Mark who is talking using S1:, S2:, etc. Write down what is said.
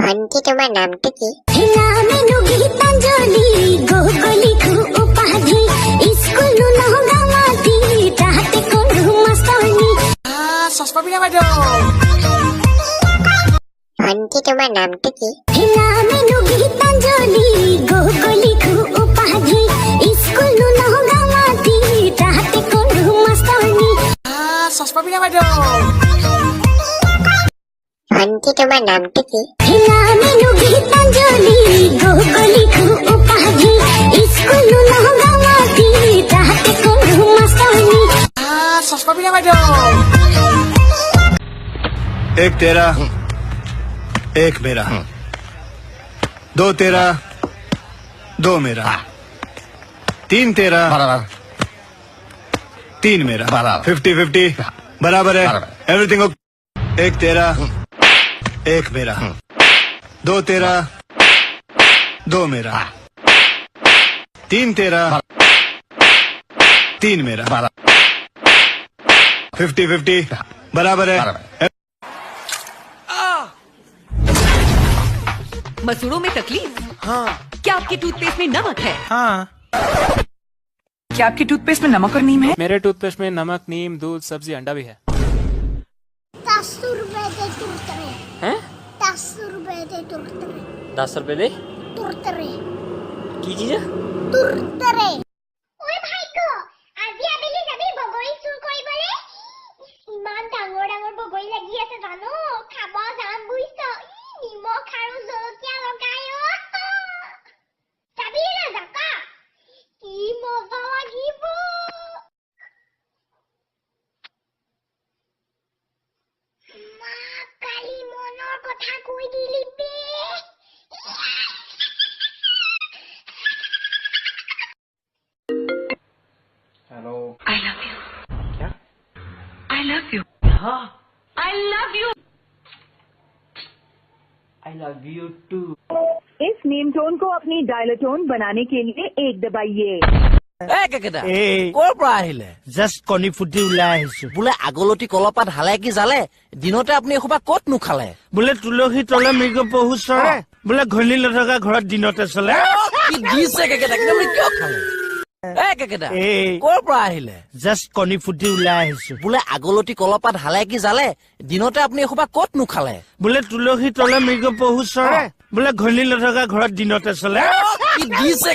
S1: ভন্টি তোমাৰ নামটো কি?
S2: চশমা পিন্ধা বাইদেউ।
S1: ভন্টি তোমাৰ নামটো কি?
S2: চশমা পিন্ধা বাইদেউ।
S1: ভন্টি তোমাৰ নামটো কি?
S2: চশমা পিন্ধা বাইদেউ।
S3: एक तेरा एक मेरा दो तेरा दो मेरा तीन तेरा तीन मेरा 50-50 बराबर है एवरीथिंग एक तेरा एक मेरा दो तेरा दो मेरा तीन तेरा तीन मेरा 50-50 बराबर है
S4: मसूड़ों में तकलीफ?
S2: हाँ
S4: क्या आपके टूथपेस्ट में नमक है?
S2: हाँ। क्या आपकी टूथपेस्ट में नमक और नीम है?
S5: मेरे टूथपेस्ट में नमक, नीम, दूध, सब्जी, अंडा भी है।
S6: 10 रुपए दे तुरतरे
S5: हैं?
S6: 10 रुपए दे तुरतरे
S5: 10 रुपए दे
S6: तुरतरे
S5: की चीज है?
S6: तुरतरे ओए भाইকো আজি আবেলি যাবি বগৰী চুৰ কৰিবলে ইমান ডাঙৰ ডাঙৰ বগৰী লাগি আছে জানো খাব যাম বুইছ নিমখ আৰু জলকীয়া লগাই যাবি না জাকা কি মজা লাগিব মা কালি মনৰ কথা কৈ দিলি বে
S4: I love you. क्या? I love you. हाँ. I love you.
S5: I love you too.
S7: इस नेम टोन को अपनी डायलर टोन बनाने के लिए एक दबाइए।
S8: কৰ পৰা আহিলে
S9: জাষ্ট কণী ফুটি ওলাই আহিছো
S8: বোলে আগলতি কলপাত হালে কি জালে দিনতে আপুনি এসোপা ক'ত নুখালে
S9: বোলে তুলসী তলে মৃগ পহু চৰে বোলে ঘনী নথকা ঘৰত দিনতে চলে
S8: কি দিছে কেকেটা কিন্তু আপুনি কিয় খালে কেকেটা কৰ পৰা আহিলে
S9: জাষ্ট কণী ফুটি ওলাই আহিছো
S8: বোলে আগলতি কলপাত হালে কি জালে দিনতে আপুনি এসোপা ক'ত নুখালে
S9: বোলে তুলসী তলে মৃগ পহু চৰে বোলে ঘনী নথকা ঘৰত দিনতে চলে
S8: কি দিছে